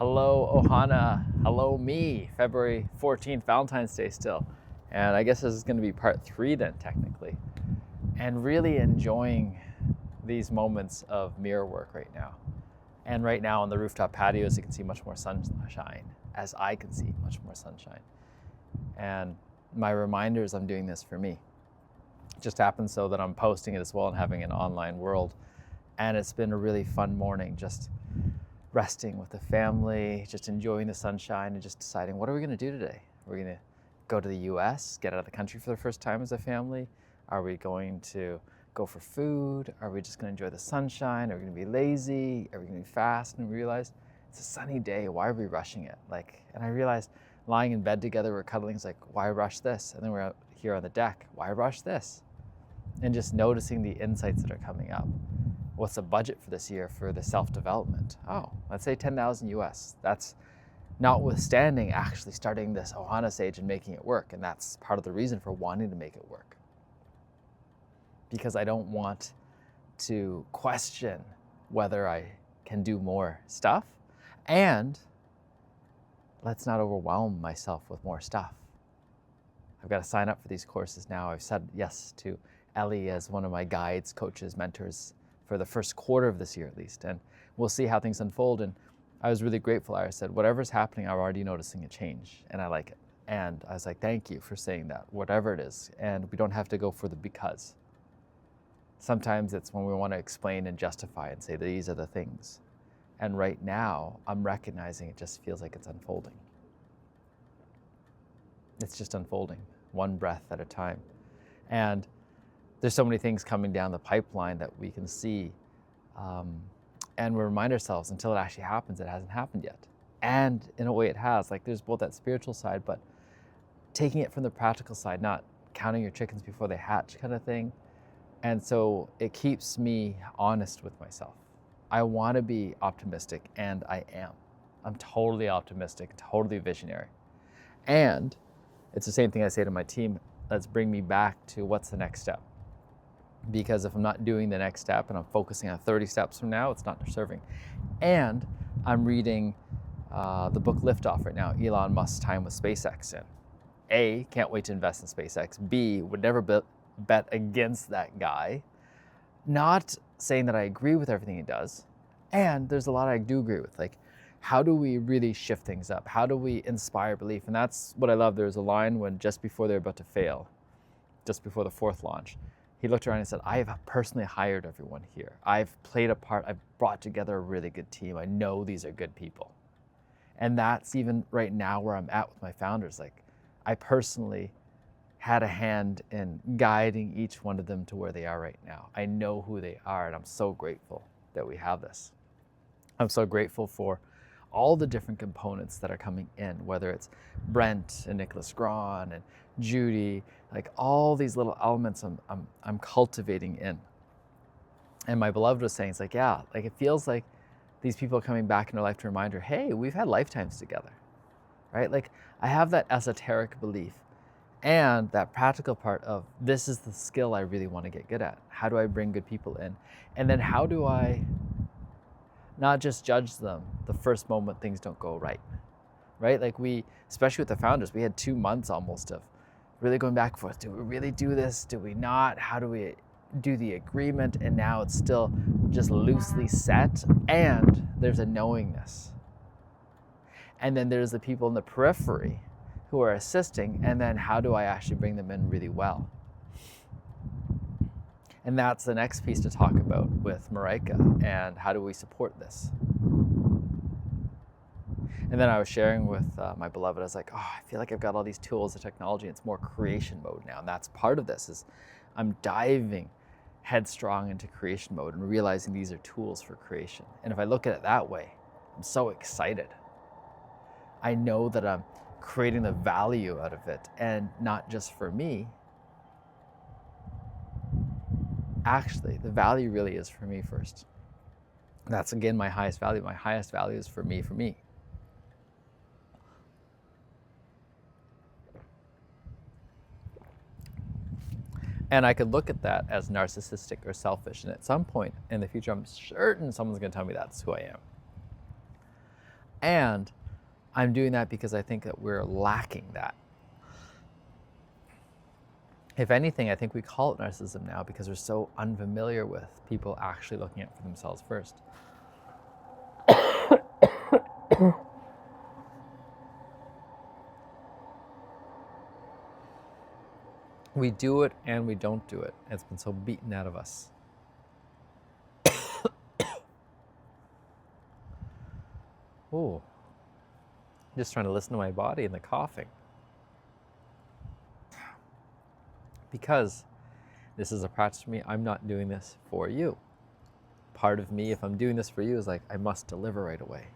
Hello, Ohana. Hello, me. February 14th, Valentine's Day still. And I guess this is going to be part 3 then, technically. And really enjoying these moments of mirror work right now. And right now on the rooftop patios, you can see much more sunshine, as I can see much more sunshine. And my reminder is I'm doing this for me. It just happens so that I'm posting it as well and having an online world. And it's been a really fun morning, just resting with the family, just enjoying the sunshine and just deciding, what are we going to do today? We're going to go to the US, get out of the country for the first time as a family? Are we going to go for food? Are we just going to enjoy the sunshine? Are we going to be lazy? Are we going to be fast? And we realized it's a sunny day. Why are we rushing it? And I realized lying in bed together, we're cuddling. It's like, why rush this? And then we're out here on the deck. Why rush this? And just noticing the insights that are coming up. What's the budget for this year for the self-development? Oh, let's say 10,000 US. That's notwithstanding actually starting this Ohana Sage and making it work. And that's part of the reason for wanting to make it work. Because I don't want to question whether I can do more stuff. And let's not overwhelm myself with more stuff. I've got to sign up for these courses now. I've said yes to Ellie as one of my guides, coaches, mentors for the first quarter of this year at least. And we'll see how things unfold. And I was really grateful. I said, whatever's happening, I'm already noticing a change and I like it. And I was like, thank you for saying that, whatever it is. And we don't have to go for the because. Sometimes it's when we want to explain and justify and say these are the things. And right now, I'm recognizing it just feels like it's unfolding. It's just unfolding, one breath at a time. And there's so many things coming down the pipeline that we can see. And we remind ourselves until it actually happens, it hasn't happened yet. And in a way it has. There's both that spiritual side, but taking it from the practical side, not counting your chickens before they hatch kind of thing. And so it keeps me honest with myself. I want to be optimistic, and I am. I'm totally optimistic, totally visionary. And it's the same thing I say to my team, let's bring me back to what's the next step. Because if I'm not doing the next step and I'm focusing on 30 steps from now, it's not serving. And I'm reading the book Liftoff right now, Elon Musk's time with SpaceX. And A, can't wait to invest in SpaceX. B, would never bet against that guy. Not saying that I agree with everything he does. And there's a lot I do agree with. How do we really shift things up? How do we inspire belief? And that's what I love. There's a line when just before they're about to fail, just before the 4th launch, he looked around and said, I have personally hired everyone here. I've played a part. I've brought together a really good team. I know these are good people. And that's even right now where I'm at with my founders. I personally had a hand in guiding each one of them to where they are right now. I know who they are, and I'm so grateful that we have this. I'm so grateful for all the different components that are coming in, whether it's Brent and Nicholas Grahn and Judy, all these little elements I'm cultivating in. And my beloved was saying, it feels like these people are coming back in our life to remind her, hey, we've had lifetimes together, right? I have that esoteric belief and that practical part of this is the skill I really want to get good at. How do I bring good people in? And then how do I not just judge them the first moment things don't go right? We, especially with the founders, we had 2 months almost of really going back and forth. Do we really do this? Do we not? How do we do the agreement? And now it's still just loosely set. And there's a knowingness. And then there's the people in the periphery who are assisting. And then how do I actually bring them in really well? And that's the next piece to talk about with Marika, and how do we support this? And then I was sharing with my beloved, I was like, I feel like I've got all these tools and technology, it's more creation mode now. And that's part of this, is I'm diving headstrong into creation mode and realizing these are tools for creation. And if I look at it that way, I'm so excited. I know that I'm creating the value out of it, and not just for me. Actually, the value really is for me first. That's, again, my highest value. My highest value is for me, And I could look at that as narcissistic or selfish. And at some point in the future, I'm certain someone's going to tell me that's who I am. And I'm doing that because I think that we're lacking that. If anything, I think we call it narcissism now because we're so unfamiliar with people actually looking out for themselves first. We do it and we don't do it. It's been so beaten out of us. Oh, just trying to listen to my body and the coughing. Because this is a practice for me, I'm not doing this for you. Part of me, if I'm doing this for you, is like, I must deliver right away.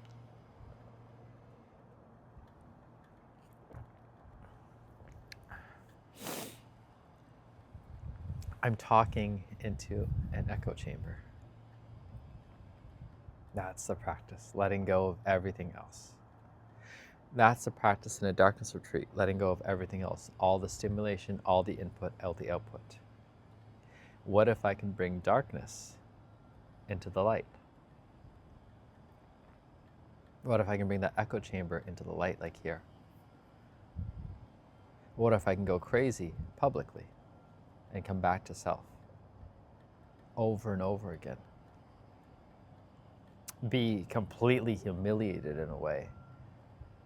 I'm talking into an echo chamber. That's the practice, letting go of everything else. That's the practice in a darkness retreat, letting go of everything else, all the stimulation, all the input, all the output. What if I can bring darkness into the light? What if I can bring that echo chamber into the light, like here? What if I can go crazy publicly and come back to self over and over again? Be completely humiliated in a way.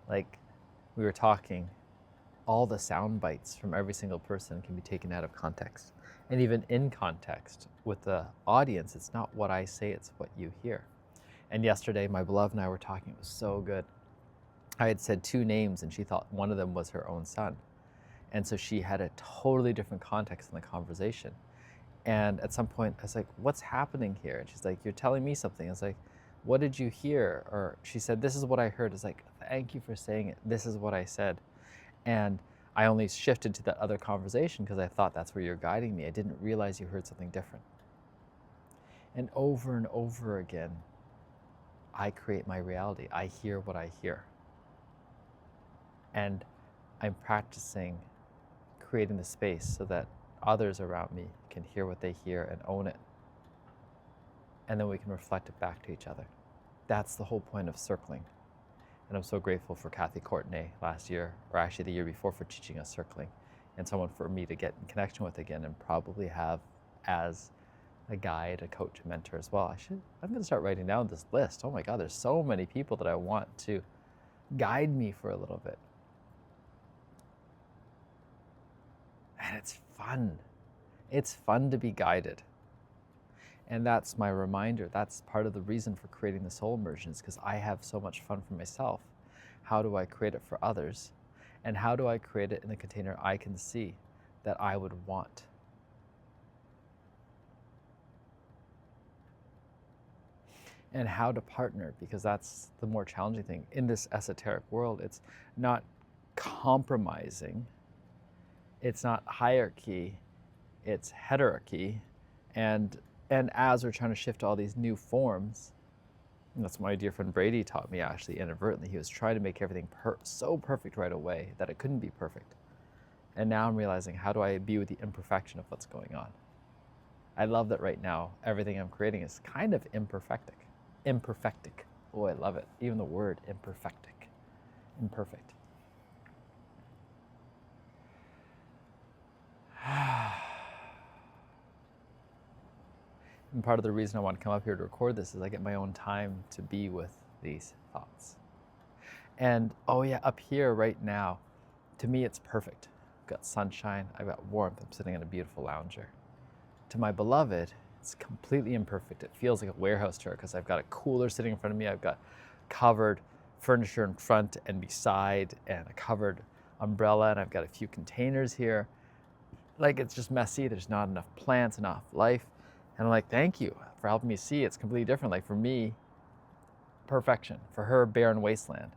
Like we were talking, all the sound bites from every single person can be taken out of context. And even in context with the audience, it's not what I say, it's what you hear. And yesterday, my beloved and I were talking, it was so good. I had said 2 names and she thought one of them was her own son. And so she had a totally different context in the conversation. And at some point I was like, what's happening here? And she's like, you're telling me something. I was like, what did you hear? Or she said, this is what I heard. It's like, thank you for saying it. This is what I said. And I only shifted to that other conversation because I thought that's where you're guiding me. I didn't realize you heard something different. And over again, I create my reality. I hear what I hear. And I'm practicing creating the space so that others around me can hear what they hear and own it. And then we can reflect it back to each other. That's the whole point of circling. And I'm so grateful for Kathy Courtenay last year, or actually the year before, for teaching us circling, and someone for me to get in connection with again and probably have as a guide, a coach, a mentor as well. I'm going to start writing down this list. Oh my God, there's so many people that I want to guide me for a little bit. And it's fun. It's fun to be guided. And that's my reminder. That's part of the reason for creating the soul immersion, is because I have so much fun for myself. How do I create it for others? And how do I create it in the container I can see that I would want? And how to partner, because that's the more challenging thing. In this esoteric world, it's not compromising. It's not hierarchy, it's heterarchy. And as we're trying to shift all these new forms, and that's what my dear friend Brady taught me, actually inadvertently. He was trying to make everything so perfect right away that it couldn't be perfect. And now I'm realizing, how do I be with the imperfection of what's going on? I love that right now, everything I'm creating is kind of imperfectic. Imperfectic. Oh, I love it. Even the word imperfectic. Imperfect. And part of the reason I want to come up here to record this is I get my own time to be with these thoughts. And oh yeah, up here right now, to me it's perfect. I've got sunshine, I've got warmth, I'm sitting in a beautiful lounger. To my beloved, it's completely imperfect. It feels like a warehouse tour because I've got a cooler sitting in front of me, I've got covered furniture in front and beside, and a covered umbrella, and I've got a few containers here. Like, it's just messy, there's not enough plants, enough life. And I'm like, thank you for helping me see it's completely different. Like for me, perfection. For her, barren wasteland.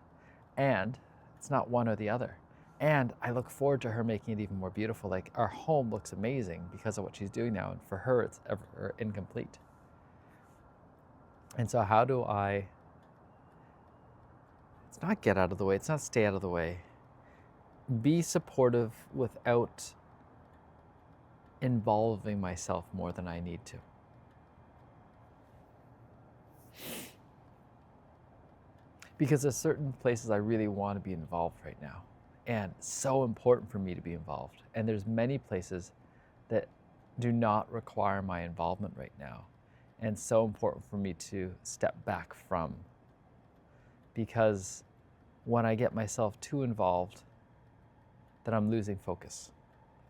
And it's not one or the other. And I look forward to her making it even more beautiful. Like our home looks amazing because of what she's doing now. And for her, it's ever incomplete. And so how do I, it's not get out of the way, it's not stay out of the way. Be supportive without involving myself more than I need to. because there's certain places I really want to be involved right now. And it's so important for me to be involved. And there's many places that do not require my involvement right now. And it's so important for me to step back from. Because when I get myself too involved, then I'm losing focus.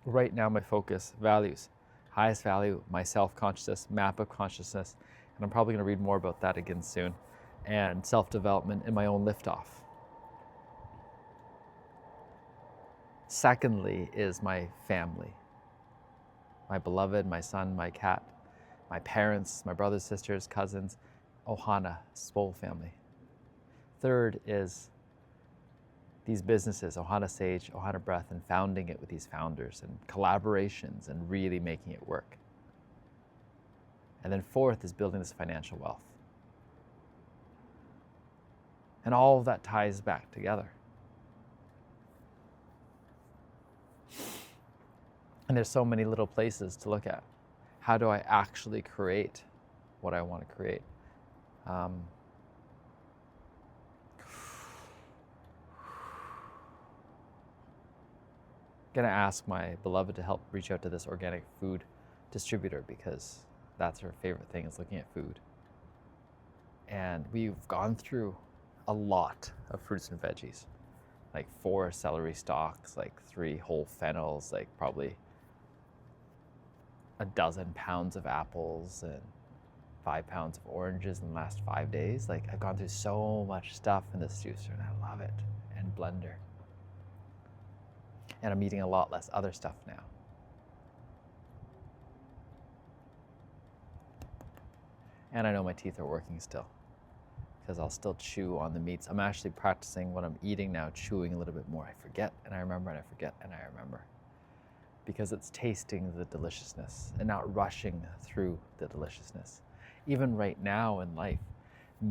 Right now, my focus, values, highest value, my self-consciousness, map of consciousness, and I'm probably going to read more about that again soon, and self-development and my own liftoff. Secondly is my family, my beloved, my son, my cat, my parents, my brothers, sisters, cousins, Ohana, Swole family. Third is these businesses, Ohana Sage, Ohana Breath, and founding it with these founders and collaborations and really making it work. And then fourth is building this financial wealth. And all of that ties back together. And there's so many little places to look at. How do I actually create what I want to create? Gonna ask my beloved to help reach out to this organic food distributor, because that's her favorite thing, is looking at food. And we've gone through a lot of fruits and veggies, like 4 celery stalks, like 3 whole fennels, like probably a dozen pounds of apples and 5 pounds of oranges in the last 5 days. Like, I've gone through so much stuff in this juicer, and I love it, and blender. And I'm eating a lot less other stuff now. And I know my teeth are working still, because I'll still chew on the meats. I'm actually practicing what I'm eating now, chewing a little bit more. I forget and I remember, and I forget and I remember. Because it's tasting the deliciousness and not rushing through the deliciousness. Even right now in life,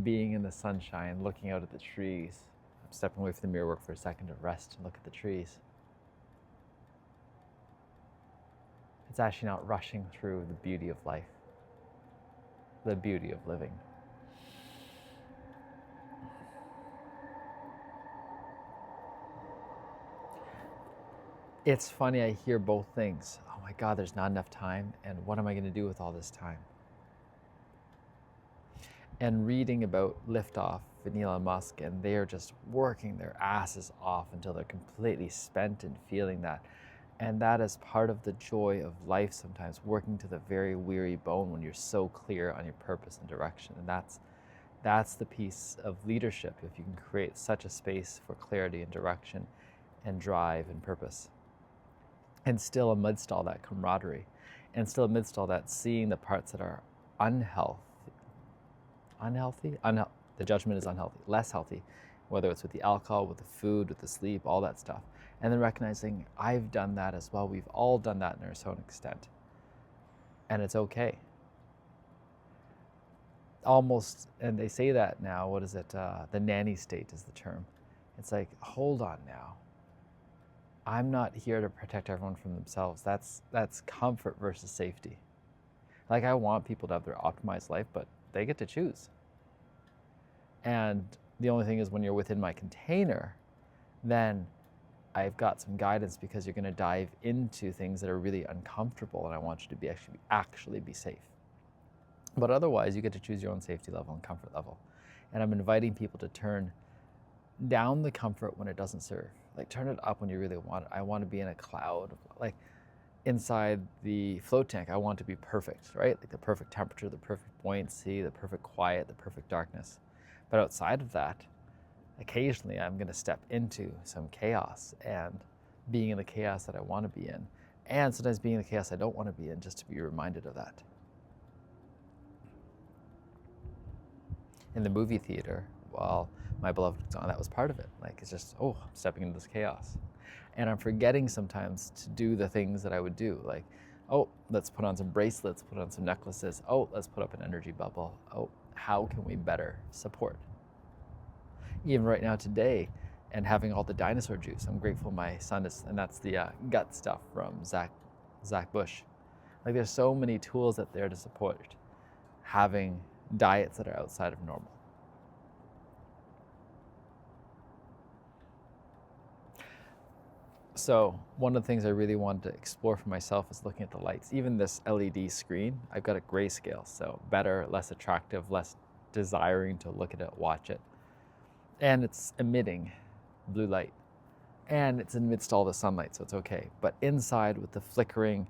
being in the sunshine, looking out at the trees. I'm stepping away from the mirror work for a second to rest and look at the trees. It's actually not rushing through the beauty of life, the beauty of living. It's funny, I hear both things. Oh my God, there's not enough time, and what am I going to do with all this time? And reading about Liftoff and Elon Musk, and they're just working their asses off until they're completely spent and feeling that. And that is part of the joy of life sometimes, working to the very weary bone when you're so clear on your purpose and direction. And that's the piece of leadership, if you can create such a space for clarity and direction and drive and purpose. And still amidst all that camaraderie, and still amidst all that, seeing the parts that are the judgment is unhealthy, less healthy, whether it's with the alcohol, with the food, with the sleep, all that stuff. And then recognizing I've done that as well. We've all done that in our own extent. And it's okay. Almost, and they say that now, what is it? The nanny state is the term. It's like, hold on now. I'm not here to protect everyone from themselves. That's comfort versus safety. Like, I want people to have their optimized life, but they get to choose. And the only thing is, when you're within my container, then I've got some guidance, because you're going to dive into things that are really uncomfortable, and I want you to be actually be safe. But otherwise, you get to choose your own safety level and comfort level. And I'm inviting people to turn down the comfort when it doesn't serve. Like, turn it up when you really want it. I want to be in a cloud, like inside the float tank. I want to be perfect, right? Like the perfect temperature, the perfect buoyancy, the perfect quiet, the perfect darkness. But outside of that, occasionally I'm going to step into some chaos, and being in the chaos that I want to be in, and sometimes being in the chaos I don't want to be in, just to be reminded of that. In the movie theater, while my beloved was on, that was part of it. Like, it's just, I'm stepping into this chaos. And I'm forgetting sometimes to do the things that I would do. Like, let's put on some bracelets, put on some necklaces. Let's put up an energy bubble. How can we better support? Even right now today, and having all the dinosaur juice, I'm grateful my son is, and that's the gut stuff from Zach Bush. Like, there's so many tools out there to support having diets that are outside of normal. So one of the things I really wanted to explore for myself is looking at the lights. Even this LED screen, I've got a grayscale, so better, less attractive, less desiring to look at it, watch it. And it's emitting blue light. And it's amidst all the sunlight, so it's okay. But inside with the flickering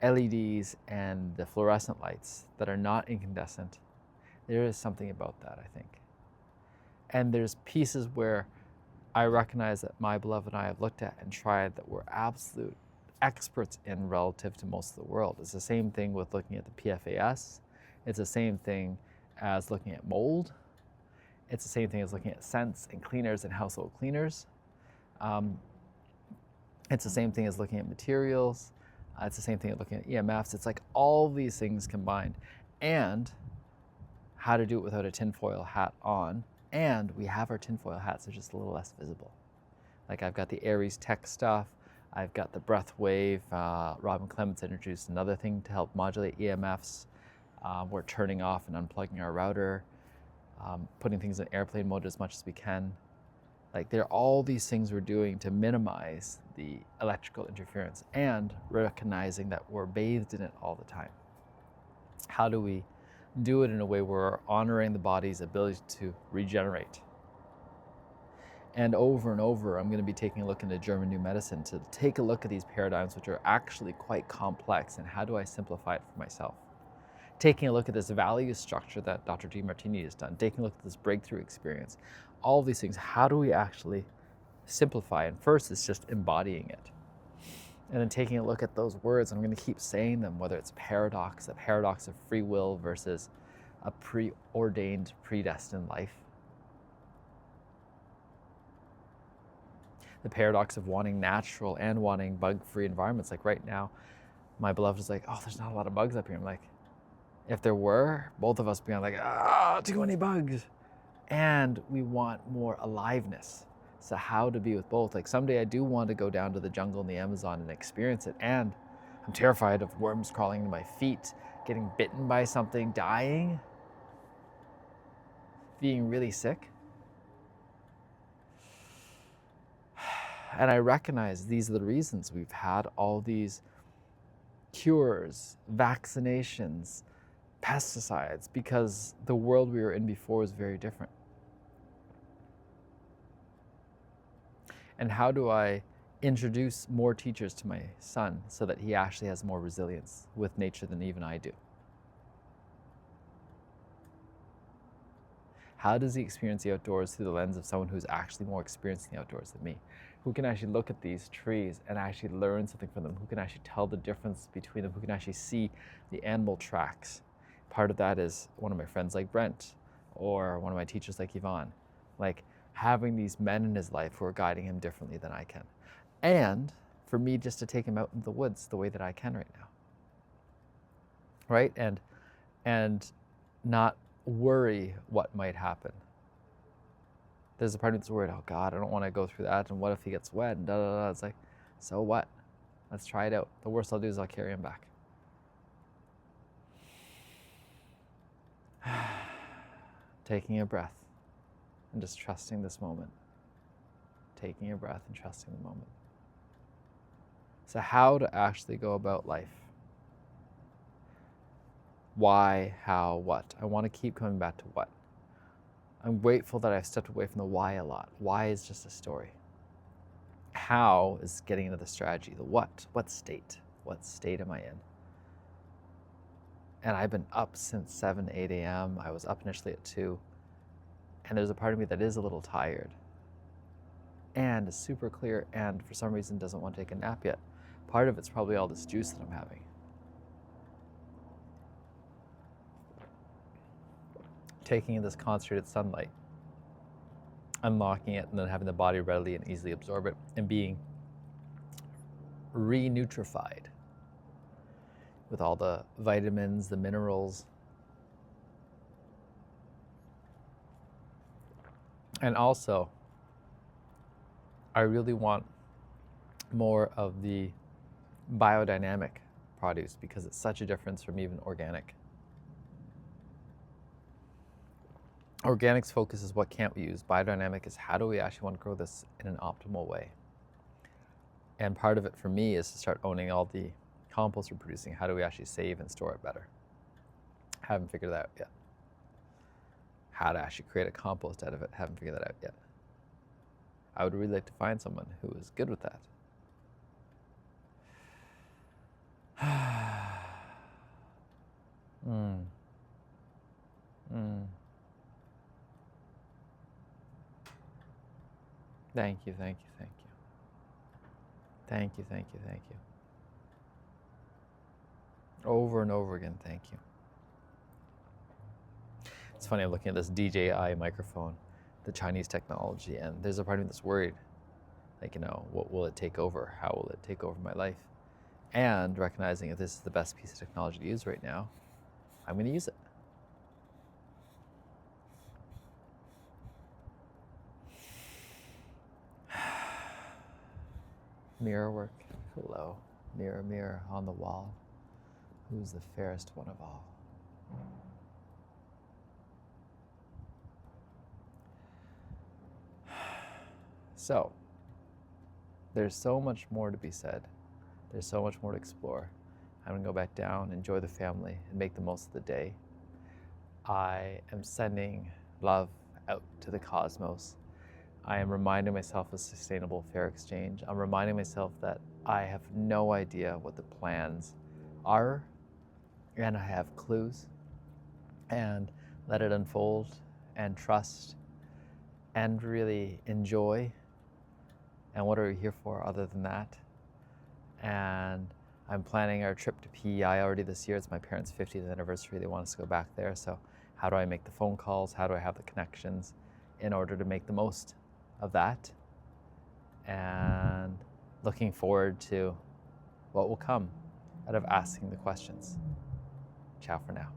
LEDs and the fluorescent lights that are not incandescent, there is something about that, I think. And there's pieces where I recognize that my beloved and I have looked at and tried that we're absolute experts in relative to most of the world. It's the same thing with looking at the PFAS. It's the same thing as looking at mold. It's the same thing as looking at scents and cleaners and household cleaners. It's the same thing as looking at materials. It's the same thing as looking at EMFs. It's like all these things combined. And how to do it without a tinfoil hat on. And we have our tinfoil hats, they're just a little less visible. Like I've got the Aries Tech stuff. I've got the breath wave. Robin Clements introduced another thing to help modulate EMFs. We're turning off and unplugging our router, putting things in airplane mode as much as we can. Like there are all these things we're doing to minimize the electrical interference and recognizing that we're bathed in it all the time. How do we do it in a way where we're honoring the body's ability to regenerate? And over, I'm going to be taking a look into German New Medicine to take a look at these paradigms, which are actually quite complex, and how do I simplify it for myself? Taking a look at this value structure that Dr. Demartini has done, taking a look at this breakthrough experience, all of these things, how do we actually simplify? And first, it's just embodying it. And then taking a look at those words, I'm going to keep saying them, whether it's paradox, the paradox of free will versus a preordained, predestined life. The paradox of wanting natural and wanting bug-free environments. Like right now, my beloved is like, oh, there's not a lot of bugs up here. I'm like, if there were, both of us would be like, too many bugs. And we want more aliveness. So how to be with both. Like someday I do want to go down to the jungle in the Amazon and experience it. And I'm terrified of worms crawling into my feet, getting bitten by something, dying, being really sick. And I recognize these are the reasons we've had all these cures, vaccinations, pesticides, because the world we were in before was very different. And how do I introduce more teachers to my son so that he actually has more resilience with nature than even I do? How does he experience the outdoors through the lens of someone who's actually more experienced in the outdoors than me? Who can actually look at these trees and actually learn something from them? Who can actually tell the difference between them? Who can actually see the animal tracks? Part of that is one of my friends like Brent, or one of my teachers like Yvonne. Like having these men in his life who are guiding him differently than I can. And for me just to take him out in the woods the way that I can right now. Right? And not worry what might happen. There's a part of me that's worried, oh God, I don't want to go through that, and what if he gets wet, and da da da. It's like, so what? Let's try it out. The worst I'll do is I'll carry him back. Taking a breath and just trusting this moment. Taking a breath and trusting the moment. So how to actually go about life. Why, how, what? I want to keep coming back to what. I'm grateful that I've stepped away from the why a lot. Why is just a story. How is getting into the strategy. The what state? What state am I in? And I've been up since 7, 8 a.m. I was up initially at 2. And there's a part of me that is a little tired. And is super clear and for some reason doesn't want to take a nap yet. Part of it's probably all this juice that I'm having. Taking in this concentrated sunlight, unlocking it, and then having the body readily and easily absorb it, and being re-nutrified with all the vitamins, the minerals. And also, I really want more of the biodynamic produce because it's such a difference from even organic. Organics focuses what can't we use. Biodynamic is how do we actually want to grow this in an optimal way. And part of it for me is to start owning all the compost we're producing. How do we actually save and store it better? Haven't figured that out yet. How to actually create a compost out of it, haven't figured that out yet. I would really like to find someone who is good with that. mm. Mm. Thank you, thank you, thank you. Thank you, thank you, thank you. Over and over again, thank you. It's funny, I'm looking at this DJI microphone, the Chinese technology, and there's a part of me that's worried. Like, what will it take over? How will it take over my life? And recognizing if this is the best piece of technology to use right now, I'm going to use it. Mirror work. Hello. Mirror, mirror on the wall. Who's the fairest one of all? So, there's so much more to be said. There's so much more to explore. I'm going to go back down, enjoy the family, and make the most of the day. I am sending love out to the cosmos. I am reminding myself of sustainable fair exchange. I'm reminding myself that I have no idea what the plans are, and I have clues, and let it unfold, and trust, and really enjoy. And what are we here for other than that? And I'm planning our trip to PEI already this year. It's my parents' 50th anniversary. They want us to go back there. So how do I make the phone calls? How do I have the connections in order to make the most of that? And looking forward to what will come out of asking the questions. Ciao for now.